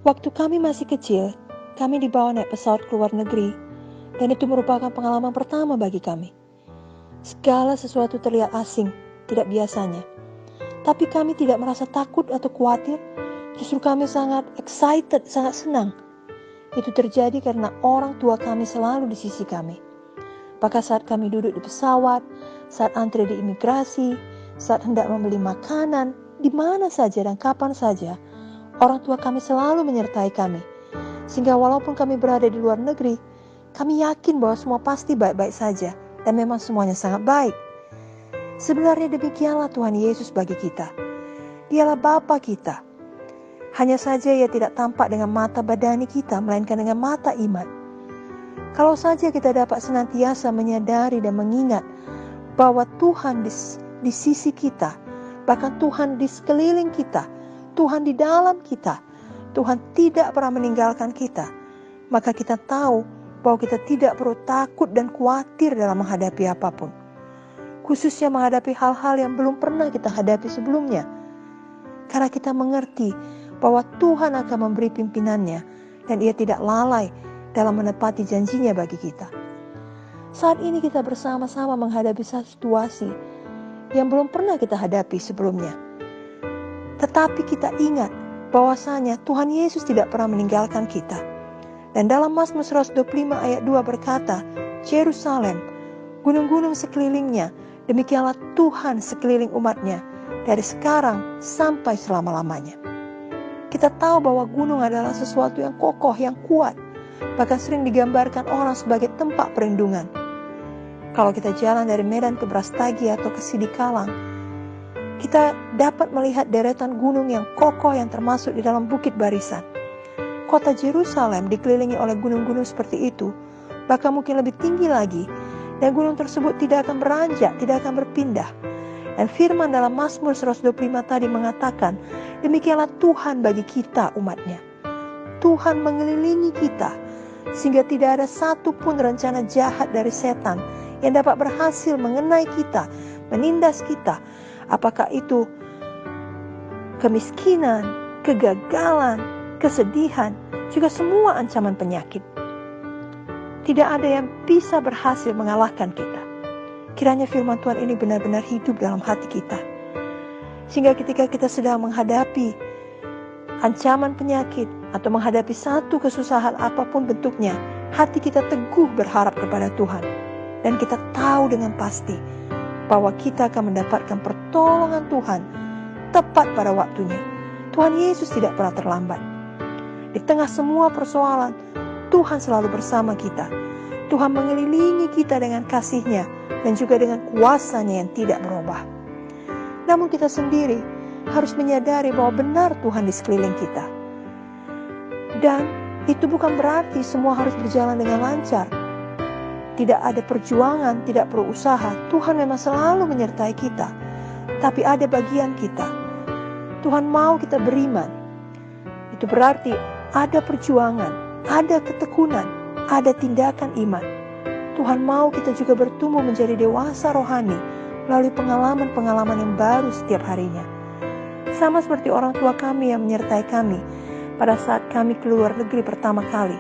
Waktu kami masih kecil, kami dibawa naik pesawat ke luar negeri, dan itu merupakan pengalaman pertama bagi kami. Segala sesuatu terlihat asing, tidak biasanya. Tapi kami tidak merasa takut atau khawatir, justru kami sangat excited, sangat senang. Itu terjadi karena orang tua kami selalu di sisi kami. Maka saat kami duduk di pesawat, saat antri di imigrasi, saat hendak membeli makanan, di mana saja dan kapan saja, orang tua kami selalu menyertai kami. Sehingga walaupun kami berada di luar negeri, kami yakin bahwa semua pasti baik-baik saja. Dan memang semuanya sangat baik. Sebenarnya demikianlah Tuhan Yesus bagi kita. Dialah Bapa kita. Hanya saja Ia tidak tampak dengan mata badani kita, melainkan dengan mata iman. Kalau saja kita dapat senantiasa menyadari dan mengingat bahwa Tuhan di sisi kita, bahkan Tuhan di sekeliling kita, Tuhan di dalam kita, Tuhan tidak pernah meninggalkan kita, maka kita tahu bahwa kita tidak perlu takut dan khawatir dalam menghadapi apapun. Khususnya menghadapi hal-hal yang belum pernah kita hadapi sebelumnya. Karena kita mengerti bahwa Tuhan akan memberi pimpinannya dan Ia tidak lalai dalam menepati janjinya bagi kita. Saat ini kita bersama-sama menghadapi situasi yang belum pernah kita hadapi sebelumnya. Tetapi kita ingat bahwasanya Tuhan Yesus tidak pernah meninggalkan kita. Dan dalam Mazmur 125 ayat 2 berkata, Yerusalem, gunung-gunung sekelilingnya, demikianlah Tuhan sekeliling umatnya, dari sekarang sampai selama-lamanya. Kita tahu bahwa gunung adalah sesuatu yang kokoh, yang kuat, bahkan sering digambarkan orang sebagai tempat perlindungan. Kalau kita jalan dari Medan ke Brastagi atau ke Sidikalang, kita dapat melihat deretan gunung yang kokoh yang termasuk di dalam Bukit Barisan. Kota Yerusalem dikelilingi oleh gunung-gunung seperti itu, bahkan mungkin lebih tinggi lagi, dan gunung tersebut tidak akan beranjak, tidak akan berpindah. Dan firman dalam Mazmur 125 tadi mengatakan, demikianlah Tuhan bagi kita umatnya. Tuhan mengelilingi kita, sehingga tidak ada satupun rencana jahat dari setan yang dapat berhasil mengenai kita, menindas kita. Apakah itu kemiskinan, kegagalan, kesedihan, juga semua ancaman penyakit. Tidak ada yang bisa berhasil mengalahkan kita. Kiranya firman Tuhan ini benar-benar hidup dalam hati kita. Sehingga ketika kita sedang menghadapi ancaman penyakit atau menghadapi satu kesusahan apapun bentuknya, hati kita teguh berharap kepada Tuhan. Dan kita tahu dengan pasti bahwa kita akan mendapatkan pertolongan Tuhan tepat pada waktunya. Tuhan Yesus tidak pernah terlambat. Di tengah semua persoalan, Tuhan selalu bersama kita. Tuhan mengelilingi kita dengan kasih-Nya dan juga dengan kuasa-Nya yang tidak berubah. Namun kita sendiri harus menyadari bahwa benar Tuhan di sekeliling kita. Dan itu bukan berarti semua harus berjalan dengan lancar. Tidak ada perjuangan, tidak perlu usaha. Tuhan memang selalu menyertai kita. Tapi ada bagian kita. Tuhan mau kita beriman. Itu berarti ada perjuangan, ada ketekunan, ada tindakan iman. Tuhan mau kita juga bertumbuh menjadi dewasa rohani melalui pengalaman-pengalaman yang baru setiap harinya. Sama seperti orang tua kami yang menyertai kami pada saat kami keluar negeri pertama kali.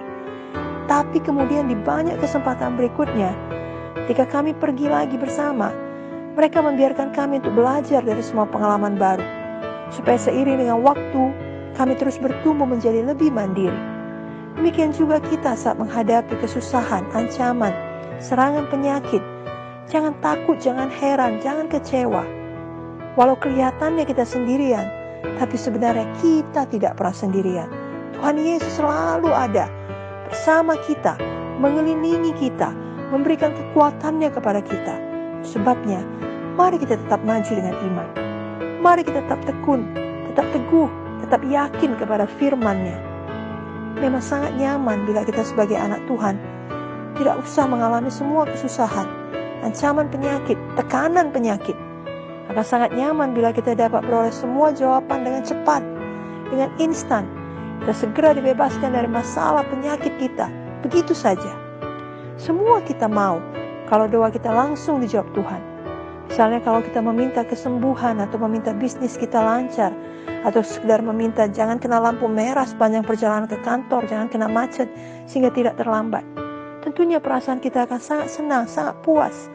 Tapi kemudian di banyak kesempatan berikutnya, ketika kami pergi lagi bersama, mereka membiarkan kami untuk belajar dari semua pengalaman baru. Supaya seiring dengan waktu, kami terus bertumbuh menjadi lebih mandiri. Demikian juga kita saat menghadapi kesusahan, ancaman, serangan penyakit. Jangan takut, jangan heran, jangan kecewa. Walau kelihatannya kita sendirian, tapi sebenarnya kita tidak pernah sendirian. Tuhan Yesus selalu ada bersama kita, mengelilingi kita, memberikan kekuatannya kepada kita. Sebabnya, mari kita tetap maju dengan iman. Mari kita tetap tekun, tetap teguh, tetap yakin kepada firman-Nya. Memang sangat nyaman bila kita sebagai anak Tuhan tidak usah mengalami semua kesusahan, ancaman penyakit, tekanan penyakit. Akan sangat nyaman bila kita dapat beroleh semua jawaban dengan cepat, dengan instan. Kita segera dibebaskan dari masalah penyakit kita, begitu saja. Semua kita mau kalau doa kita langsung dijawab Tuhan. Misalnya kalau kita meminta kesembuhan atau meminta bisnis kita lancar, atau sekedar meminta jangan kena lampu merah sepanjang perjalanan ke kantor, jangan kena macet sehingga tidak terlambat. Tentunya perasaan kita akan sangat senang, sangat puas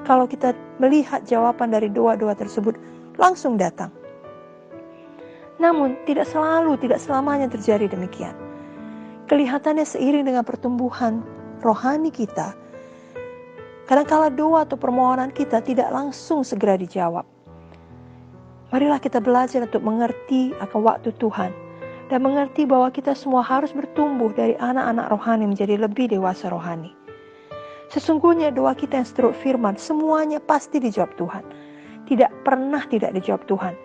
kalau kita melihat jawaban dari doa-doa tersebut langsung datang. Namun tidak selalu, tidak selamanya terjadi demikian. Kelihatannya seiring dengan pertumbuhan rohani kita, kadangkala doa atau permohonan kita tidak langsung segera dijawab. Marilah kita belajar untuk mengerti akan waktu Tuhan dan mengerti bahwa kita semua harus bertumbuh dari anak-anak rohani menjadi lebih dewasa rohani. Sesungguhnya doa kita yang seturut firman semuanya pasti dijawab Tuhan. Tidak pernah tidak dijawab Tuhan.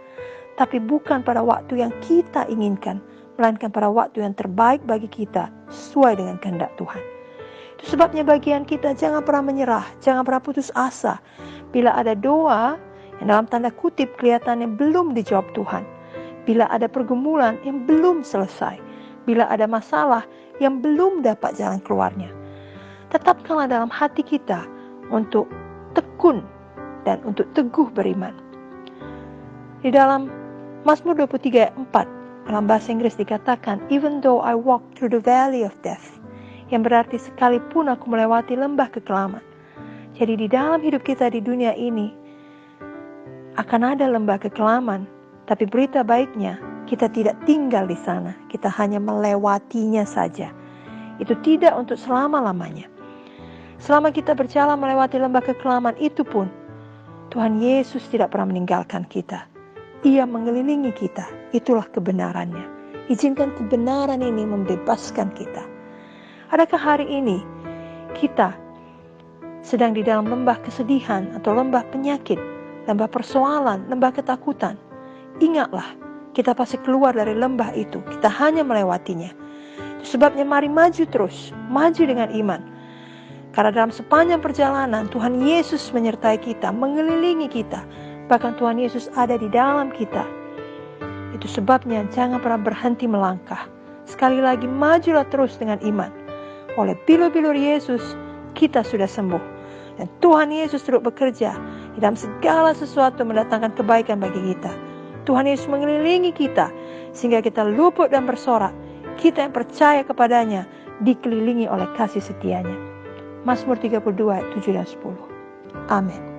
Tapi bukan pada waktu yang kita inginkan, melainkan pada waktu yang terbaik bagi kita sesuai dengan kehendak Tuhan. Itu sebabnya bagian kita jangan pernah menyerah, jangan pernah putus asa. Bila ada doa yang dalam tanda kutip kelihatannya belum dijawab Tuhan, bila ada pergumulan yang belum selesai, bila ada masalah yang belum dapat jalan keluarnya, tetapkanlah dalam hati kita untuk tekun dan untuk teguh beriman. Di dalam Mazmur 23 ayat 4 dalam bahasa Inggris dikatakan, even though I walk through the valley of death, yang berarti sekalipun aku melewati lembah kekelaman. Jadi di dalam hidup kita di dunia ini akan ada lembah kekelaman, tapi berita baiknya kita tidak tinggal di sana, kita hanya melewatinya saja. Itu tidak untuk selama-lamanya. Selama kita berjalan melewati lembah kekelaman itu pun, Tuhan Yesus tidak pernah meninggalkan kita. Ia mengelilingi kita, itulah kebenarannya. Izinkan kebenaran ini membebaskan kita. Adakah hari ini kita sedang di dalam lembah kesedihan atau lembah penyakit, lembah persoalan, lembah ketakutan? Ingatlah, kita pasti keluar dari lembah itu, kita hanya melewatinya. Sebabnya mari maju terus, maju dengan iman. Karena dalam sepanjang perjalanan Tuhan Yesus menyertai kita, mengelilingi kita. Bahkan Tuhan Yesus ada di dalam kita. Itu sebabnya jangan pernah berhenti melangkah. Sekali lagi majulah terus dengan iman. Oleh bilur-bilur Yesus kita sudah sembuh. Dan Tuhan Yesus terus bekerja di dalam segala sesuatu mendatangkan kebaikan bagi kita. Tuhan Yesus mengelilingi kita sehingga kita luput dan bersorak. Kita yang percaya kepadanya dikelilingi oleh kasih setianya. Mazmur 32 ayat 7 dan 10. Amin.